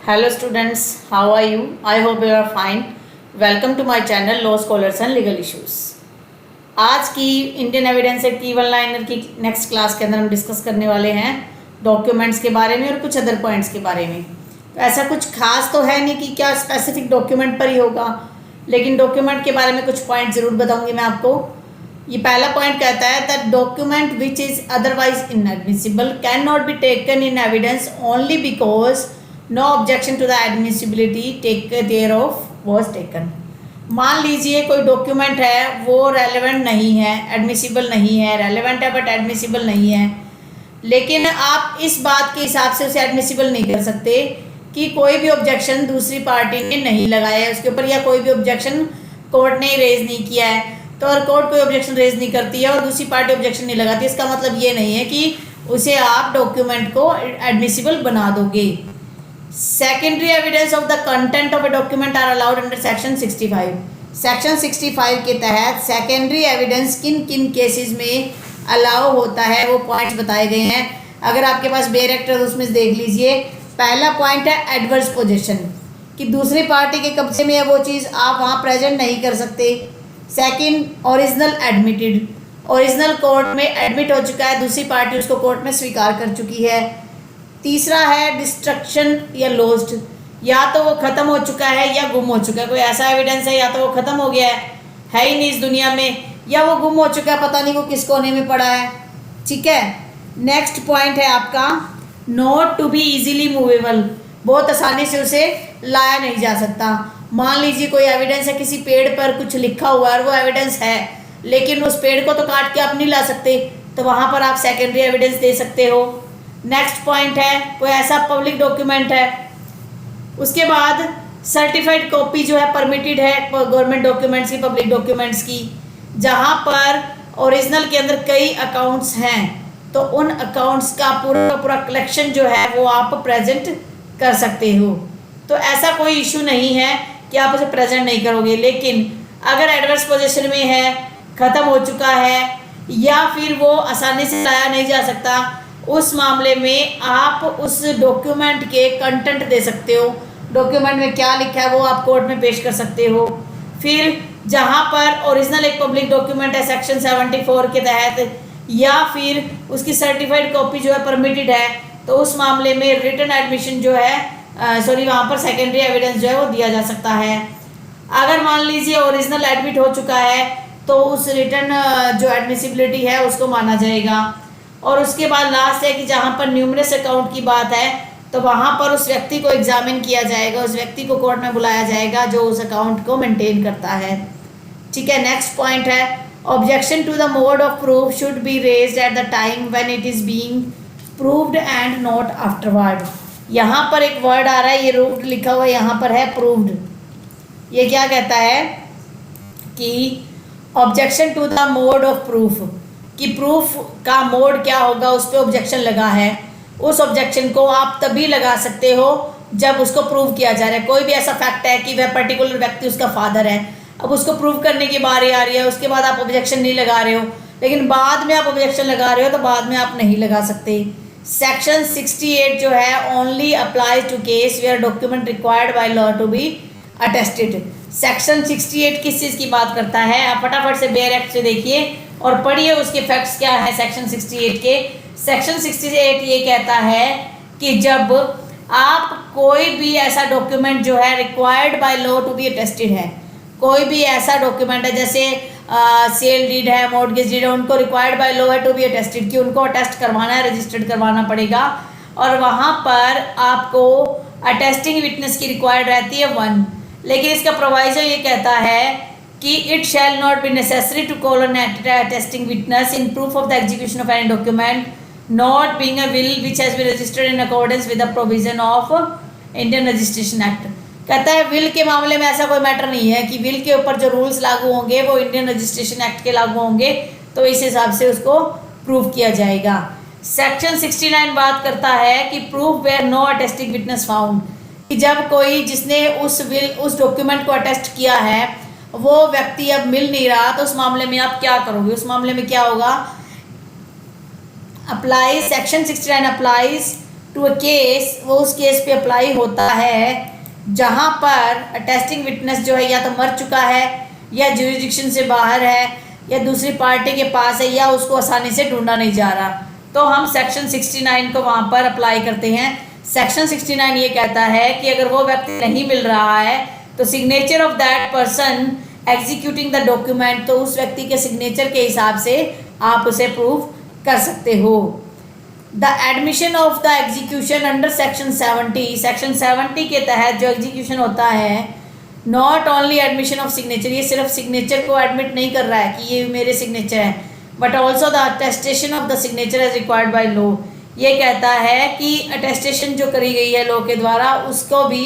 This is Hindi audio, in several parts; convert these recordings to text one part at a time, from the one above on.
Hello students, how are you? I hope you are fine. Welcome to my channel Law Scholars and Legal Issues. आज की इंडियन एविडेंस एक्ट की वन लाइनर की नेक्स्ट क्लास के अंदर हम डिस्कस करने वाले हैं डॉक्यूमेंट्स के बारे में और कुछ अदर पॉइंट्स के बारे में। तो ऐसा कुछ खास तो है नहीं कि क्या स्पेसिफिक डॉक्यूमेंट पर ही होगा, लेकिन डॉक्यूमेंट के बारे में कुछ पॉइंट ज़रूर बताऊंगी मैं आपको। ये पहला पॉइंट कहता है that document which is otherwise inadmissible can not be taken in evidence only because no objection to the admissibility take care of was taken. मान लीजिए कोई डॉक्यूमेंट है वो रेलेवेंट नहीं है, एडमिसिबल नहीं है, रेलेवेंट है बट एडमिसिबल नहीं है, लेकिन आप इस बात के हिसाब से उसे एडमिसिबल नहीं कर सकते कि कोई भी ऑब्जेक्शन दूसरी पार्टी ने नहीं लगाया है उसके ऊपर, या कोई भी ऑब्जेक्शन कोर्ट ने रेज नहीं किया है। तो अगर कोर्ट कोई ऑब्जेक्शन रेज नहीं करती है और दूसरी पार्टी ऑब्जेक्शन नहीं लगाती, इसका मतलब ये नहीं है कि उसे आप डॉक्यूमेंट को एडमिसिबल बना दोगे। Secondary evidence of the content of a document are allowed under section 65। Section 65 के तहत सेकेंडरी एविडेंस किन किन केसेस में अलाउ होता है वो पॉइंट्स बताए गए हैं। अगर आपके पास बेयर एक्ट है तो उसमें देख लीजिए। पहला पॉइंट है एडवर्स पोजीशन, कि दूसरी पार्टी के कब्जे में है वो चीज़, आप वहाँ प्रेजेंट नहीं कर सकते। Second, original admitted, original court में एडमिट हो चुका है, दूसरी पार्टी उसको कोर्ट में स्वीकार कर चुकी है। तीसरा है डिस्ट्रक्शन या लॉस्ट, या तो वो ख़त्म हो चुका है या गुम हो चुका है। कोई ऐसा एविडेंस है या तो वो ख़त्म हो गया है ही नहीं इस दुनिया में, या वो गुम हो चुका है, पता नहीं वो किस कोने में पड़ा है। ठीक है। नेक्स्ट पॉइंट है आपका not to be easily movable, बहुत आसानी से उसे लाया नहीं जा सकता। मान लीजिए कोई एविडेंस है, किसी पेड़ पर कुछ लिखा हुआ है और वो एविडेंस है, लेकिन उस पेड़ को तो काट के आप नहीं ला सकते, तो वहाँ पर आप सेकेंडरी एविडेंस दे सकते हो। नेक्स्ट पॉइंट है कोई ऐसा पब्लिक डॉक्यूमेंट है। उसके बाद सर्टिफाइड कॉपी जो है परमिटेड है गवर्नमेंट डॉक्यूमेंट्स की, पब्लिक डॉक्यूमेंट्स की, जहाँ पर ओरिजिनल के अंदर कई अकाउंट्स हैं, तो उन अकाउंट्स का पूरा कलेक्शन जो है वो आप प्रेजेंट कर सकते हो। तो ऐसा कोई इशू नहीं है कि आप उसे प्रेजेंट नहीं करोगे। लेकिन अगर एडवर्स पोजीशन में है, ख़त्म हो चुका है, या फिर वो आसानी से लाया नहीं जा सकता, उस मामले में आप उस डॉक्यूमेंट के कंटेंट दे सकते हो। डॉक्यूमेंट में क्या लिखा है वो आप कोर्ट में पेश कर सकते हो। फिर जहाँ पर ओरिजिनल एक पब्लिक डॉक्यूमेंट है सेक्शन 74 के तहत, या फिर उसकी सर्टिफाइड कॉपी जो है परमिटेड है, तो उस मामले में रिटन एडमिशन जो है वहाँ पर सेकेंडरी एविडेंस जो है वो दिया जा सकता है। अगर मान लीजिए ओरिजिनल एडमिट हो चुका है तो उस रिटन जो एडमिसिबिलिटी है उसको माना जाएगा। और उसके बाद लास्ट है कि जहाँ पर न्यूमरस अकाउंट की बात है, तो वहाँ पर उस व्यक्ति को एग्जामिन किया जाएगा, उस व्यक्ति को कोर्ट में बुलाया जाएगा जो उस अकाउंट को मेंटेन करता है। ठीक है। नेक्स्ट पॉइंट है objection to the mode of proof should be raised at the time when it is being proved and not afterward. यहाँ पर एक वर्ड आ रहा है, ये रूट लिखा हुआ यहाँ पर है प्रूव्ड। ये क्या कहता है कि objection to the mode of proof, कि प्रूफ का मोड क्या होगा उस पर ऑब्जेक्शन लगा है, उस ऑब्जेक्शन को आप तभी लगा सकते हो जब उसको प्रूव किया जा रहा है। कोई भी ऐसा फैक्ट है कि वह पर्टिकुलर व्यक्ति उसका फादर है, अब उसको प्रूव करने की बारी आ रही है, उसके बाद आप ऑब्जेक्शन नहीं लगा रहे हो, लेकिन बाद में आप ऑब्जेक्शन लगा रहे हो तो बाद में आप नहीं लगा सकते। सेक्शन 68 जो है only applies to case where document required by law to be attested. Section 68 किस चीज़ की बात करता है, आप फटाफट से बेयर एक्ट से देखिए और पढ़िए उसके फैक्ट्स क्या है सेक्शन 68 के। सेक्शन 68 ये कहता है कि जब आप कोई भी ऐसा डॉक्यूमेंट जो है required by law to be attested है, कोई भी ऐसा डॉक्यूमेंट है जैसे सेल डीड है, मॉर्गेज डीड है, उनको रिक्वायर्ड बाय लॉ है टू बी अटेस्टेड, कि उनको अटेस्ट करवाना है, रजिस्टर्ड करवाना पड़ेगा, और वहाँ पर आपको अटेस्टिंग विटनेस की रिक्वायर्ड रहती है 1। लेकिन इसका प्रोवाइजो ये कहता है कि it shall not be necessary to call an attesting witness in proof of the execution of any document not being a will which has been registered in accordance with the provision of Indian Registration Act. कहता है विल के मामले में ऐसा कोई मैटर नहीं है कि विल के ऊपर जो रूल्स लागू होंगे वो इंडियन रजिस्ट्रेशन एक्ट के लागू होंगे, तो इस हिसाब से उसको प्रूव किया जाएगा। सेक्शन 69 बात करता है कि proof where no attesting witness found, कि जब कोई जिसने उस डॉक्यूमेंट को अटेस्ट किया है वो व्यक्ति अब मिल नहीं रहा, तो उस मामले में आप क्या करोगे। उस मामले में क्या होगा, applies section 69 applies to a case, वो उस केस पे अप्लाई होता है जहाँ पर अटेस्टिंग विटनेस जो है या तो मर चुका है या जुरिडिक्शन से बाहर है या दूसरी पार्टी के पास है या उसको आसानी से ढूंढा नहीं जा रहा, तो हम सेक्शन 69 को वहाँ पर अप्लाई करते हैं। सेक्शन 69 ये कहता है कि अगर वो व्यक्ति नहीं मिल रहा है तो signature of that person executing the document, तो उस व्यक्ति के सिग्नेचर के हिसाब से आप उसे प्रूव कर सकते हो। The admission of the execution under section 70, section 70 के तहत जो एग्जीक्यूशन होता है, not only admission of signature, ये सिर्फ सिग्नेचर को एडमिट नहीं कर रहा है कि ये मेरे सिग्नेचर है, but also the attestation of the signature as required by law. ये कहता है कि अटेस्टेशन जो करी गई है लॉ के द्वारा उसको भी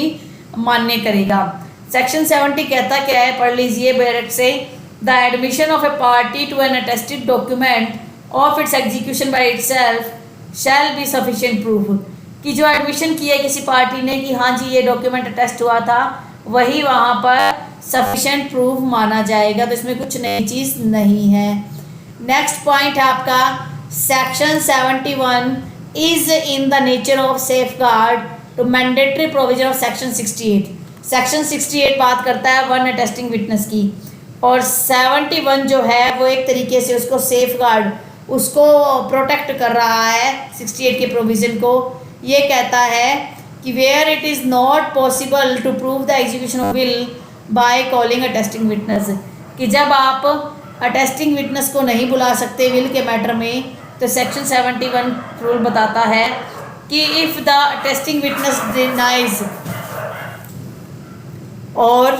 मान्य करेगा। सेक्शन 70 कहता क्या है, पढ़ लीजिए बैरक से। The admission of a party to an attested document of its execution by itself shall be sufficient proof, कि जो एडमिशन किया किसी पार्टी ने कि हाँ जी ये डॉक्यूमेंट अटेस्ट हुआ था, वही वहाँ पर सफिशिएंट प्रूफ माना जाएगा, तो इसमें कुछ नई चीज़ नहीं है। नेक्स्ट पॉइंट है आपका section 71 is in the nature of safeguard to mandatory provision of section 68। Section 68 बात करता है वन अटेस्टिंग विटनेस की, और 71 जो है वो एक तरीके से उसको सेफ गार्ड, उसको प्रोटेक्ट कर रहा है 68 के प्रोविज़न को। ये कहता है कि where it is not possible to prove the execution of will by calling attesting witness, कि जब आप अटेस्टिंग विटनेस को नहीं बुला सकते विल के मैटर में, तो सेक्शन 71 रूल बताता है कि if the attesting witness denies or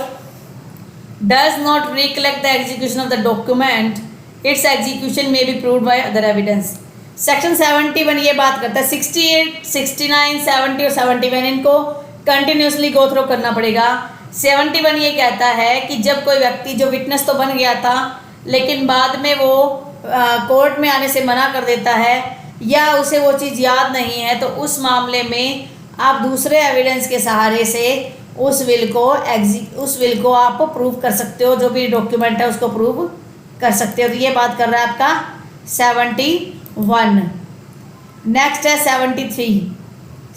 does not recollect the execution of the document, its execution may be proved by other evidence. Section 71 ये बात करता है, 68, 69, 70 और 71 इनको कंटिन्यूसली गो थ्रू करना पड़ेगा। 71 ये कहता है कि जब कोई व्यक्ति जो विटनेस तो बन गया था लेकिन बाद में वो कोर्ट में आने से मना कर देता है या उसे वो चीज़ याद नहीं है, तो उस मामले में आप दूसरे एविडेंस के सहारे से उस विल को आप प्रूव कर सकते हो, जो भी डॉक्यूमेंट है उसको प्रूव कर सकते हो। तो ये बात कर रहा है आपका 71। नेक्स्ट है 73।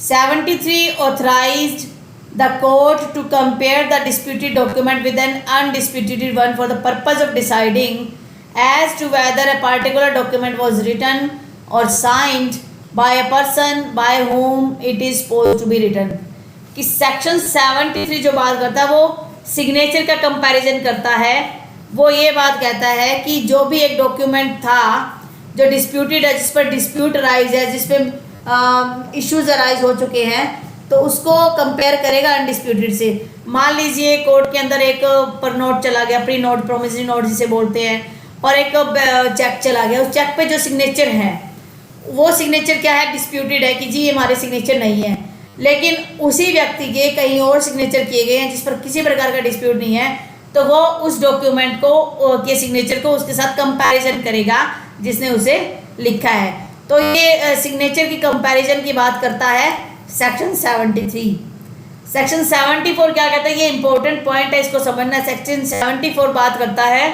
73 authorised the court to compare the disputed document with an undisputed one for the purpose of deciding as to whether a particular document was written or signed by a person by whom it is supposed to be written. कि सेक्शन 73 जो बात करता है वो सिग्नेचर का कंपैरिजन करता है। वो ये बात कहता है कि जो भी एक डॉक्यूमेंट था जो डिस्प्यूटेड है, जिस पर डिस्प्यूट अराइज है, जिस पे इश्यूज अराइज हो चुके हैं, तो उसको कंपेयर करेगा अनडिस्प्यूटेड से। मान लीजिए कोर्ट के अंदर एक पर नोट चला गया, प्री नोट, प्रोमिसरी नोट जिसे बोलते हैं, और एक चेक चला गया। उस चेक पे जो सिग्नेचर है वो सिग्नेचर क्या है, डिस्प्यूटेड है कि जी ये हमारे सिग्नेचर नहीं है, लेकिन उसी व्यक्ति के कहीं और सिग्नेचर किए गए हैं जिस पर किसी प्रकार का डिस्प्यूट नहीं है, तो वो उस डॉक्यूमेंट को के सिग्नेचर को उसके साथ कंपैरिजन करेगा जिसने उसे लिखा है। तो ये सिग्नेचर की कंपैरिजन की बात करता है सेक्शन 73। सेक्शन 74 क्या कहता है, ये इंपॉर्टेंट पॉइंट है, इसको समझना। सेक्शन 74 बात करता है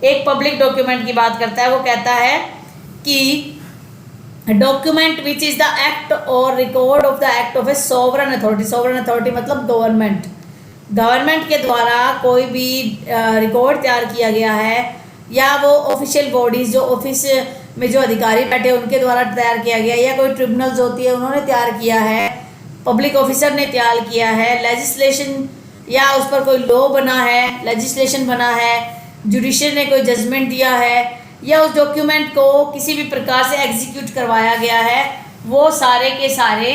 एक पब्लिक डॉक्यूमेंट की बात करता है। वो कहता है कि document which is the act or record of the act of a sovereign authority. Sovereign authority मतलब गवर्नमेंट के द्वारा कोई भी रिकॉर्ड तैयार किया गया है, या वो ऑफिशियल बॉडीज जो ऑफिस में जो अधिकारी बैठे उनके द्वारा तैयार किया गया, या कोई ट्रिब्यूनल्स होती है उन्होंने तैयार किया है, पब्लिक ऑफिसर ने तैयार किया है, लेजिस्लेशन या उस पर कोई लॉ बना है, लेजिस्लेशन बना है, जुडिशरी ने कोई जजमेंट दिया है, या उस डॉक्यूमेंट को किसी भी प्रकार से एग्जीक्यूट करवाया गया है, वो सारे के सारे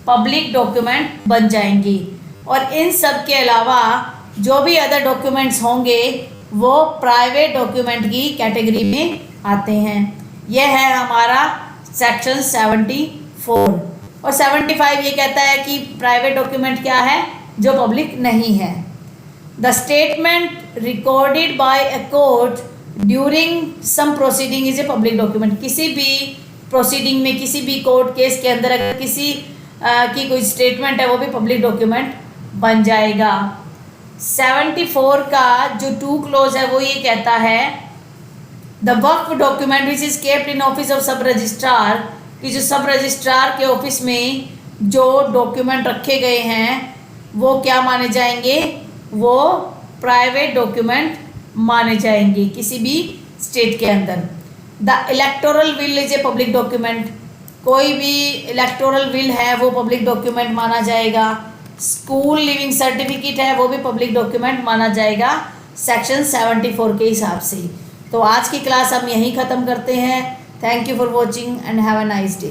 पब्लिक डॉक्यूमेंट बन जाएंगी। और इन सब के अलावा जो भी अदर डॉक्यूमेंट्स होंगे वो प्राइवेट डॉक्यूमेंट की कैटेगरी में आते हैं। यह है हमारा सेक्शन 74। और 75 ये कहता है कि प्राइवेट डॉक्यूमेंट क्या है, जो पब्लिक नहीं है। The statement recorded by a court during some proceeding is a public document. किसी भी प्रोसीडिंग में, किसी भी कोर्ट केस के अंदर अगर किसी की कोई स्टेटमेंट है वो भी पब्लिक डॉक्यूमेंट बन जाएगा। 74 का जो 2 क्लोज है वो ये कहता है the Waqf document which is kept in office of सब रजिस्ट्रार, कि जो सब रजिस्ट्रार के ऑफिस में जो डॉक्यूमेंट रखे गए हैं वो क्या माने जाएंगे, वो प्राइवेट डॉक्यूमेंट माने जाएंगे किसी भी स्टेट के अंदर। The electoral will is a public document, कोई भी इलेक्टोरल विल है वो पब्लिक डॉक्यूमेंट माना जाएगा। स्कूल लिविंग सर्टिफिकेट है वो भी पब्लिक डॉक्यूमेंट माना जाएगा सेक्शन 74 के हिसाब से। तो आज की क्लास हम यहीं ख़त्म करते हैं। Thank you for watching and have a nice day.